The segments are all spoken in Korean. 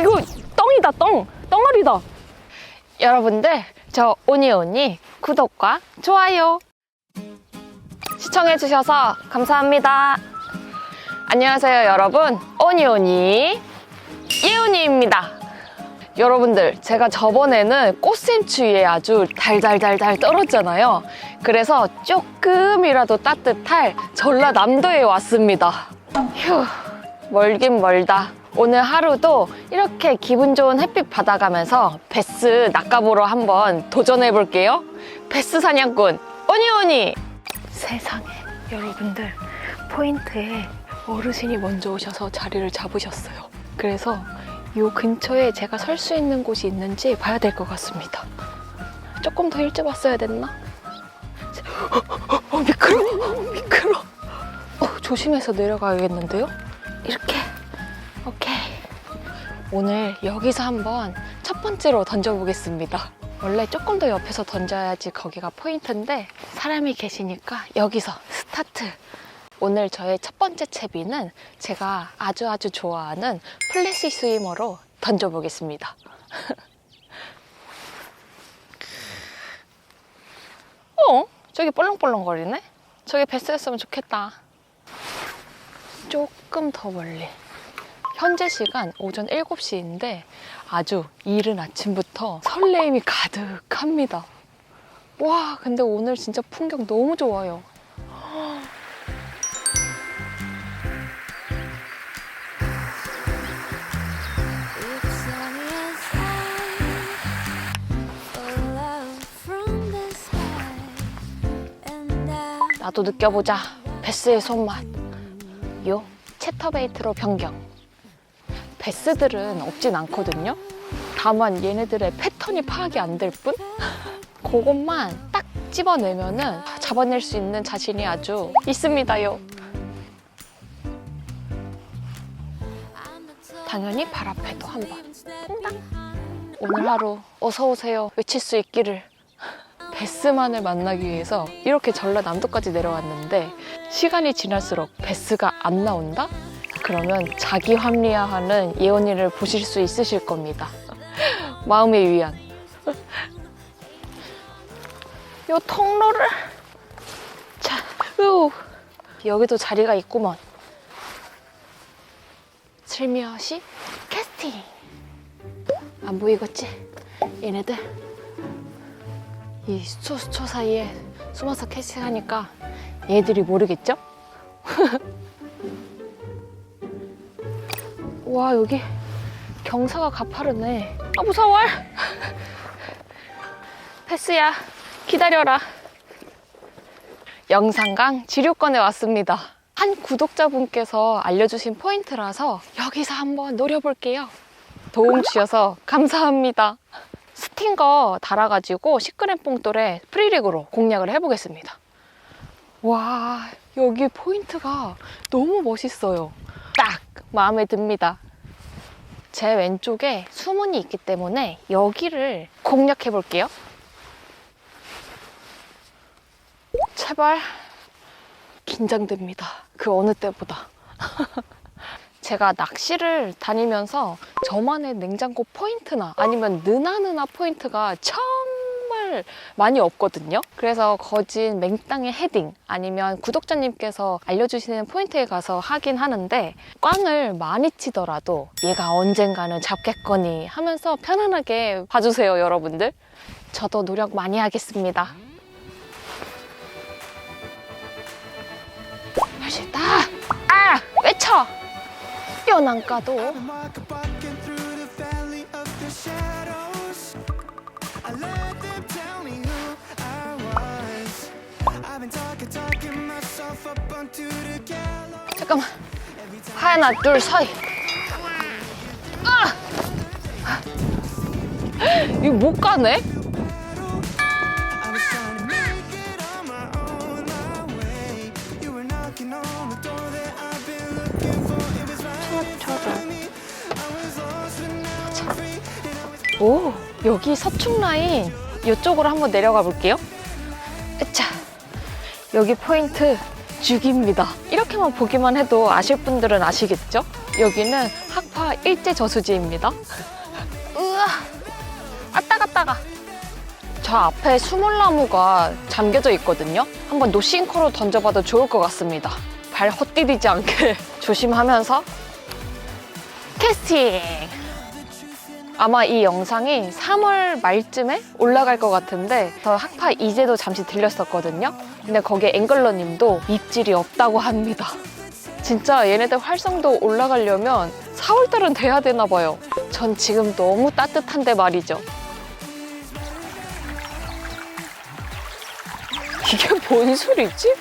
이거 떵이다, 떵. 떵아리다. 여러분들, 저 오니오니 구독과 좋아요 시청해주셔서 감사합니다. 안녕하세요, 여러분. 오니오니 예오니입니다. 여러분들, 제가 저번에는 꽃샘추위에 아주 달달달달 떨었잖아요. 그래서 조금이라도 따뜻할 전라남도에 왔습니다. 휴, 멀긴 멀다. 오늘 하루도 이렇게 기분 좋은 햇빛 받아가면서 베스 낚아보러 한번 도전해볼게요. 베스 사냥꾼 오니오니. 세상에, 여러분들, 포인트에 어르신이 먼저 오셔서 자리를 잡으셨어요. 그래서 이 근처에 제가 설 수 있는 곳이 있는지 봐야 될 것 같습니다. 조금 더 일찍 왔어야 됐나? 미끄러. 조심해서 내려가야겠는데요? 이렇게. 오케이. 오늘 여기서 한번 첫 번째로 던져보겠습니다. 원래 조금 더 옆에서 던져야지 거기가 포인트인데 사람이 계시니까 여기서 스타트. 오늘 저의 첫 번째 채비는 제가 아주 좋아하는 플래시 스위머로 던져보겠습니다. 저기 볼렁볼렁거리네? 저기 베스였으면 좋겠다. 조금 더 멀리. 현재 시간 오전 7시인데 아주 이른 아침부터 설레임이 가득합니다. 와, 근데 오늘 진짜 풍경 너무 좋아요. 나도 느껴보자. 베스의 손맛. 요 채터베이트로 변경. 베스들은 없진 않거든요. 다만 얘네들의 패턴이 파악이 안 될 뿐? 그것만 딱 집어내면은 잡아낼 수 있는 자신이 아주 있습니다요. 당연히 발 앞에도 한번 퐁당. 오늘 하루 어서 오세요 외칠 수 있기를. 베스만을 만나기 위해서 이렇게 전라남도까지 내려왔는데 시간이 지날수록 베스가 안 나온다? 그러면 자기 합리화하는 예언이를 보실 수 있으실 겁니다. 마음의 위안. 요 통로를 자, 여기도 자리가 있구먼. 슬며시 캐스팅. 안 보이겠지? 얘네들 이 수초 사이에 숨어서 캐스팅하니까 얘들이 모르겠죠? 와, 여기 경사가 가파르네. 아, 무서워. 패스야, 기다려라. 영산강 지류권에 왔습니다. 한 구독자분께서 알려주신 포인트라서 여기서 한번 노려볼게요. 도움 주셔서 감사합니다. 스팅거 달아가지고 10g 뽕돌에 프리릭으로 공략을 해보겠습니다. 와, 여기 포인트가 너무 멋있어요. 딱 마음에 듭니다. 제 왼쪽에 수문이 있기 때문에 여기를 공략해 볼게요. 제발. 긴장됩니다. 그 어느 때보다. 제가 낚시를 다니면서 저만의 냉장고 포인트나 아니면 느나느나 포인트가 정말 많이 없거든요. 그래서 거진 맹땅의 헤딩 아니면 구독자님께서 알려주시는 포인트에 가서 하긴 하는데 꽝을 많이 치더라도 얘가 언젠가는 잡겠거니 하면서 편안하게 봐주세요, 여러분들. 저도 노력 많이 하겠습니다. 할 수 있다. 아! 외쳐! 뼈난가도. 잠깐만. 하나, 둘, 서이. 아! 이거 못 가네? 오, 여기 서충 라인 이쪽으로 한번 내려가 볼게요. 자, 여기 포인트 죽입니다. 이렇게만 보기만 해도 아실 분들은 아시겠죠? 여기는 학파 한파 일제 저수지입니다. 으아, 따가. 저 앞에 수물나무가 잠겨져 있거든요. 한번 노싱커로 던져봐도 좋을 것 같습니다. 발 헛디디지 않게 조심하면서 캐스팅! 아마 이 영상이 3월 말쯤에 올라갈 것 같은데 저 학파 이제도 잠시 들렸었거든요. 근데 거기에 앵글러님도 입질이 없다고 합니다. 진짜 얘네들 활성도 올라가려면 4월달은 돼야 되나 봐요. 전 지금 너무 따뜻한데 말이죠. 이게 뭔 소리지?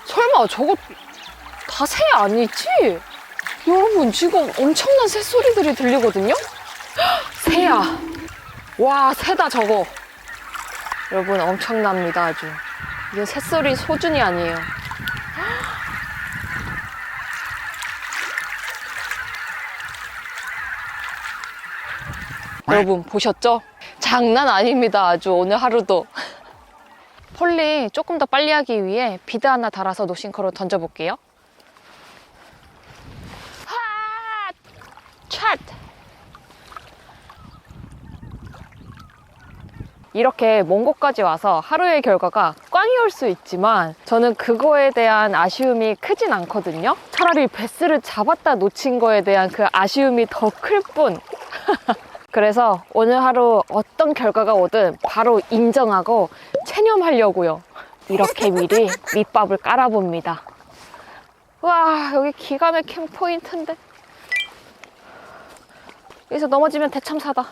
설마 저거 다 새 아니지? 여러분 지금 엄청난 새소리들이 들리거든요? 새야. 와, 새다 저거. 여러분 엄청납니다 아주. 이게 새소리 소준이 아니에요. 여러분 보셨죠? 장난 아닙니다 아주 오늘 하루도. 폴링 조금 더 빨리 하기 위해 비드 하나 달아서 노싱커로 던져볼게요. 샷! 이렇게 먼 곳까지 와서 하루의 결과가 꽝이 올 수 있지만 저는 그거에 대한 아쉬움이 크진 않거든요. 차라리 베스를 잡았다 놓친 거에 대한 그 아쉬움이 더 클 뿐. 그래서 오늘 하루 어떤 결과가 오든 바로 인정하고 체념하려고요. 이렇게 미리 밑밥을 깔아봅니다. 와, 여기 기가 막힌 포인트인데. 여기서 넘어지면 대참사다.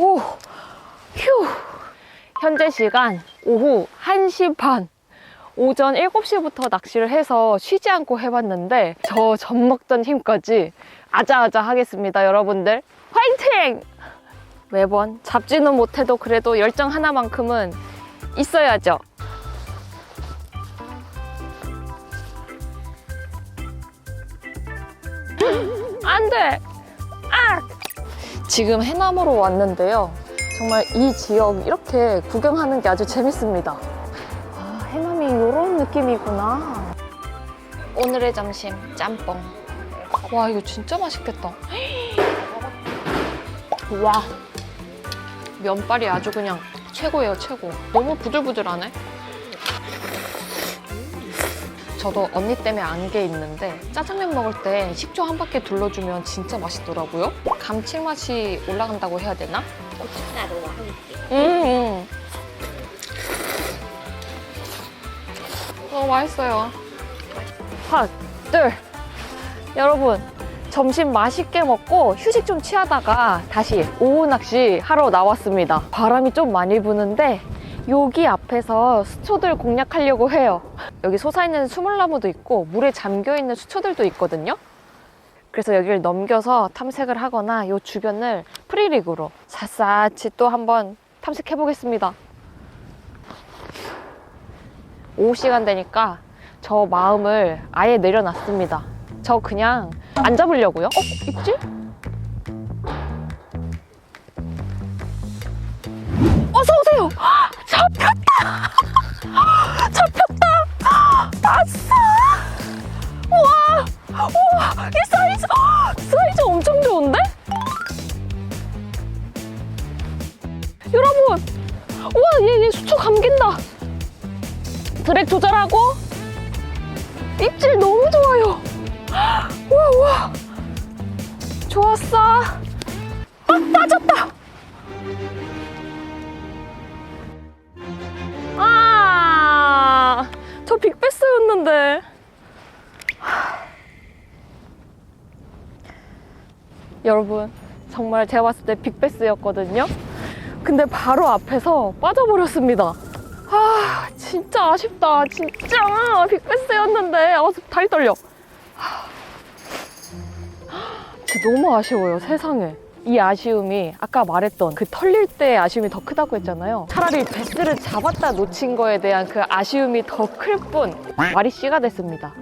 오! 휴! 현재 시간 오후 1시 반. 오전 7시부터 낚시를 해서 쉬지 않고 해봤는데 저 젖먹던 힘까지 아자아자 하겠습니다, 여러분들. 화이팅! 매번 잡지는 못해도 그래도 열정 하나만큼은 있어야죠. 안 돼! 아! 지금 해남으로 왔는데요. 정말 이 지역 이렇게 구경하는 게 아주 재밌습니다. 아, 해남이 이런 느낌이구나. 오늘의 점심 짬뽕. 와, 이거 진짜 맛있겠다. 와, 면발이 아주 그냥 최고예요, 최고. 너무 부들부들하네. 저도 언니 때문에 안 게 있는데 짜장면 먹을 때 식초 한 바퀴 둘러주면 진짜 맛있더라고요. 감칠맛이 올라간다고 해야 되나? 고춧가루와 함께. 너무 맛있어요. 하나, 둘. 여러분, 점심 맛있게 먹고 휴식 좀 취하다가 다시 오후 낚시 하러 나왔습니다. 바람이 좀 많이 부는데 여기 앞에서 수초들 공략하려고 해요. 여기 솟아있는 수물나무도 있고 물에 잠겨있는 수초들도 있거든요. 그래서 여기를 넘겨서 탐색을 하거나 이 주변을 프리릭으로 샅샅이 또 한번 탐색해 보겠습니다. 오후 시간 되니까 저 마음을 아예 내려놨습니다. 저 그냥 안 잡으려고요. 입질? 어서오세요! 잡혔다! 잡혔다! 아싸! 우와! 우와! 이 사이즈 엄청 좋은데? 여러분! 우와! 얘 수초 감긴다! 드랙 조절하고 입질 너무 좋아요! 우와! 우와! 좋았어! 아! 빠졌다! 저 빅베스였는데. 여러분, 정말 제가 봤을 때 빅베스였거든요. 근데 바로 앞에서 빠져버렸습니다. 아, 진짜 아쉽다. 진짜 빅베스였는데. 다리 떨려. 진짜 너무 아쉬워요, 세상에. 이 아쉬움이 아까 말했던 그 털릴 때의 아쉬움이 더 크다고 했잖아요. 차라리 베스를 잡았다 놓친 거에 대한 그 아쉬움이 더 클 뿐 말이 씨가 됐습니다.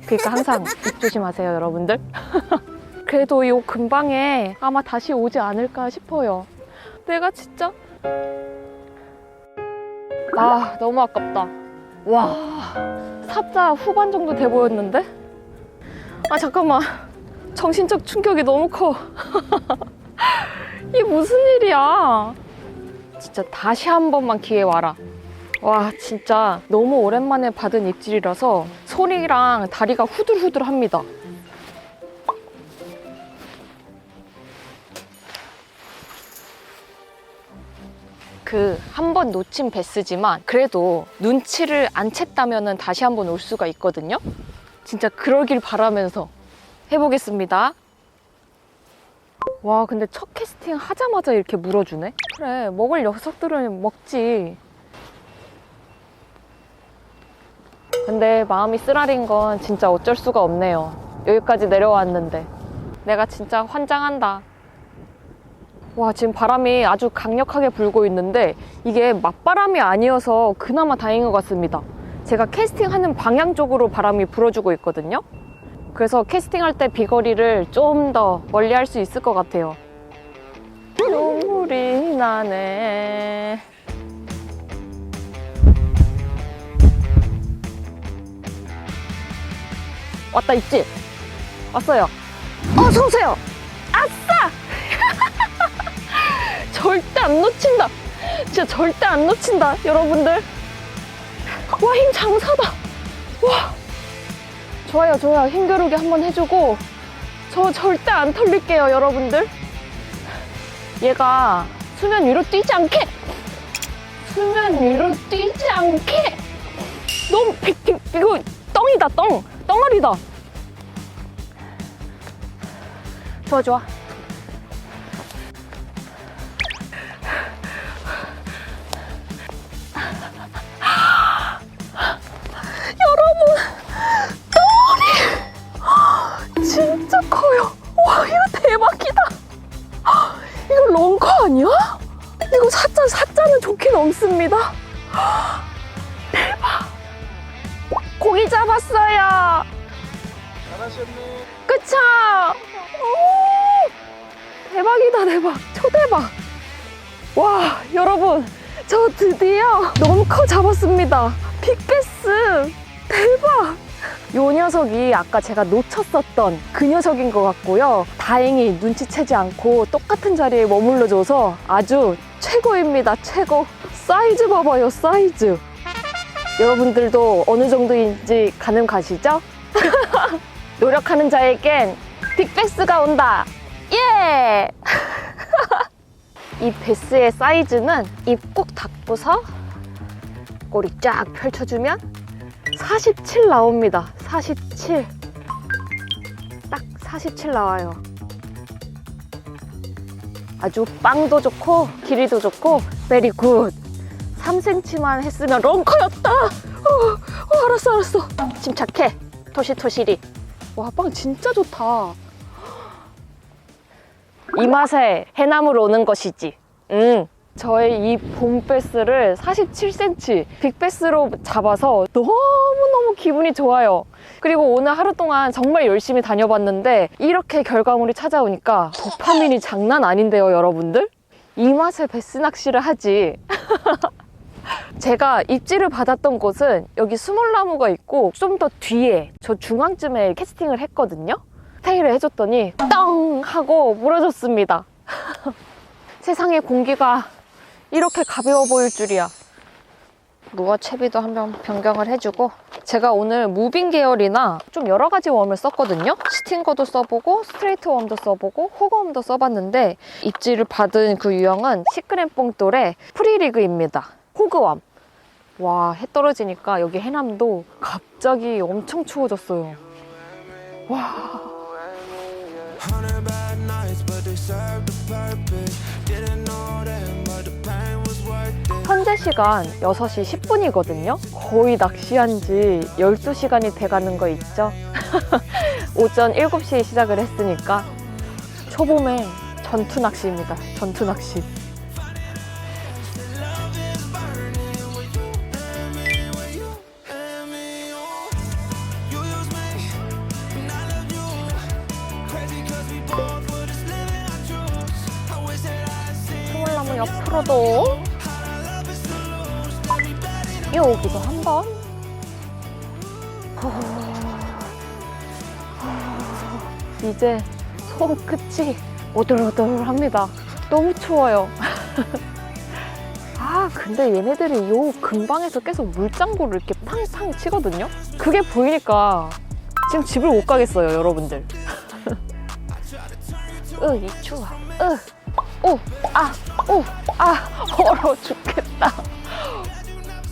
그러니까 항상 입 조심하세요, 여러분들. 그래도 이 근방에 아마 다시 오지 않을까 싶어요. 내가 진짜 아, 너무 아깝다. 와, 사자 후반 정도 돼 보였는데? 아, 잠깐만. 정신적 충격이 너무 커. 이게 무슨 일이야? 진짜 다시 한 번만 기회 와라. 와, 진짜 너무 오랜만에 받은 입질이라서 소리랑 다리가 후들후들합니다. 한 번 놓친 베스지만 그래도 눈치를 안 챘다면 다시 한 번 올 수가 있거든요. 진짜 그러길 바라면서 해보겠습니다. 와, 근데 첫 캐스팅 하자마자 이렇게 물어주네? 그래, 먹을 녀석들은 먹지. 근데 마음이 쓰라린 건 진짜 어쩔 수가 없네요. 여기까지 내려왔는데 내가 진짜 환장한다. 와, 지금 바람이 아주 강력하게 불고 있는데 이게 맞바람이 아니어서 그나마 다행인 것 같습니다. 제가 캐스팅하는 방향 쪽으로 바람이 불어주고 있거든요. 그래서 캐스팅할 때 비거리를 좀 더 멀리 할 수 있을 것 같아요. 눈물이 나네. 왔다, 있지? 왔어요. 어서오세요. 아싸! 절대 안 놓친다. 진짜 절대 안 놓친다, 여러분들. 와, 힘 장사다. 와, 좋아요, 좋아요. 힘겨루기 한번 해주고 저 절대 안 털릴게요, 여러분들. 얘가 수면 위로 뛰지 않게, 수면 위로 뛰지 않게. 너무 이거 떵이다, 떵아리다. 좋아, 좋아. 여러분, 덩어리 진짜 커요. 와, 이거 대박이다. 이거 런커 아니야? 이거 사자는 좋게 넘습니다. 대박. 고기 잡았어요. 잘하셨네. 그쵸? 오, 대박이다, 대박. 초대박. 와, 여러분, 저 드디어 런커 잡았습니다. 빅베스. 대박. 요 녀석이 아까 제가 놓쳤었던 그 녀석인 것 같고요. 다행히 눈치채지 않고 똑같은 자리에 머물러줘서 아주 최고입니다. 최고. 사이즈 봐봐요, 사이즈. 여러분들도 어느 정도인지 가늠 가시죠? 노력하는 자에겐 빅베스가 온다. 예! 이 베스의 사이즈는 입 꼭 닫고서 꼬리 쫙 펼쳐주면 47 나옵니다. 47. 딱 47 나와요. 아주 빵도 좋고 길이도 좋고 베리 굿. 3cm만 했으면 런커였다. 알았어. 침착해. 토시토시리. 와, 빵 진짜 좋다. 이 맛에 해남으로 오는 것이지. 저의 이 봄베스를 47cm 빅베스로 잡아서 너무너무 기분이 좋아요. 그리고 오늘 하루 동안 정말 열심히 다녀봤는데 이렇게 결과물이 찾아오니까 도파민이 장난 아닌데요, 여러분들? 이 맛에 베스 낚시를 하지. 제가 입질을 받았던 곳은 여기 수몰나무가 있고 좀 더 뒤에 저 중앙쯤에 캐스팅을 했거든요. 테일을 해줬더니 떵 하고 물어줬습니다. 세상의 공기가 이렇게 가벼워 보일 줄이야. 루어 채비도 한번 변경을 해주고, 제가 오늘 무빙 계열이나 좀 여러 가지 웜을 썼거든요. 스팅거도 써보고 스트레이트 웜도 써보고 호거웜도 써봤는데 입질을 받은 그 유형은 시크릿 뽕돌의 프리리그입니다. 호그웜. 와, 해 떨어지니까 여기 해남도 갑자기 엄청 추워졌어요. 와. 현재 시간 6시 10분이거든요. 거의 낚시한 지 12시간이 돼가는 거 있죠? 오전 7시에 시작을 했으니까 초봄에 전투 낚시입니다. 전투 낚시. 수몰나무 옆으로도 여기도 한 번. 이제 손끝이 오돌오돌합니다. 너무 추워요. 아, 근데 얘네들이 요 근방에서 계속 물장구를 이렇게 팡팡 치거든요? 그게 보이니까 지금 집을 못 가겠어요, 여러분들. 이 추워. 얼어 죽겠다.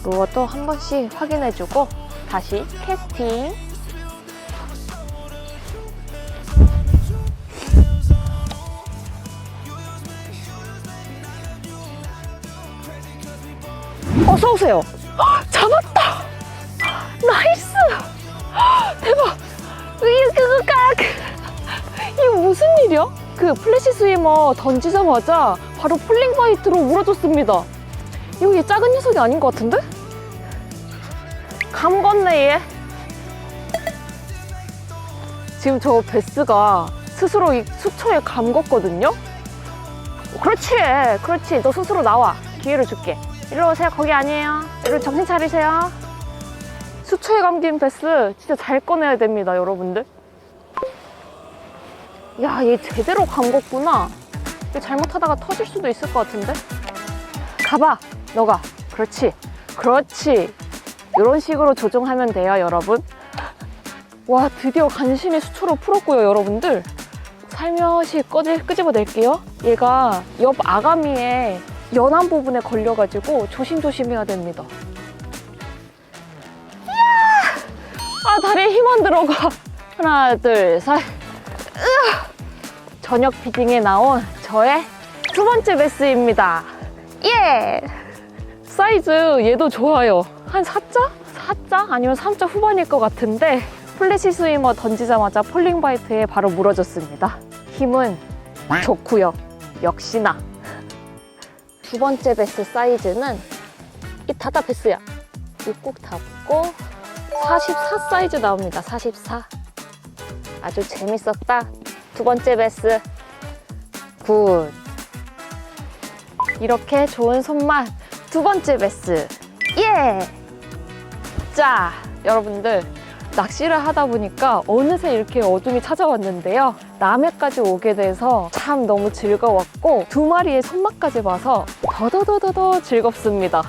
그것도 한 번씩 확인해주고 다시 캐스팅. 어서 오세요. 잡았다. 나이스. 대박. 이게 무슨 일이야? 그 플래시 스위머 던지자마자 바로 폴링 바이트로 물어줬습니다. 이거 얘 작은 녀석이 아닌 것 같은데? 감 건네 얘. 지금 저 베스가 스스로 이 수초에 감궜거든요? 그렇지. 너 스스로 나와. 기회를 줄게. 일로 오세요. 거기 아니에요. 일로 정신 차리세요. 수초에 감긴 베스 진짜 잘 꺼내야 됩니다, 여러분들. 야, 얘 제대로 감궜구나. 이거 잘못하다가 터질 수도 있을 것 같은데? 가봐, 너가. 그렇지. 이런 식으로 조종하면 돼요, 여러분. 와, 드디어 간신히 수초로 풀었고요, 여러분들. 살며시 끄집어낼게요. 얘가 옆 아가미에 연한 부분에 걸려가지고 조심조심해야 됩니다. 이야! 다리에 힘 안 들어가. 하나, 둘, 셋. 저녁 피딩에 나온 저의 두 번째 베스입니다. 예! 사이즈 얘도 좋아요. 한 4자? 4자? 아니면 3자 후반일 것 같은데 플래시 스위머 던지자마자 폴링 바이트에 바로 물어줬습니다. 힘은 좋고요. 역시나. 두 번째 베스 사이즈는 이 다다 베스야. 이 꾹 닫고 44 사이즈 나옵니다. 44. 아주 재밌었다. 두 번째 베스. 굿. 이렇게 좋은 손맛 두 번째 베스. 예! 자, 여러분들. 낚시를 하다 보니까 어느새 이렇게 어둠이 찾아왔는데요. 남해까지 오게 돼서 참 너무 즐거웠고 두 마리의 손맛까지 봐서 더더더더 즐겁습니다.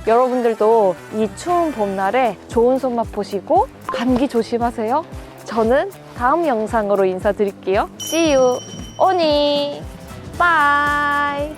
여러분들도 이 추운 봄날에 좋은 손맛 보시고 감기 조심하세요. 저는 다음 영상으로 인사드릴게요. See you. 오니. 바이.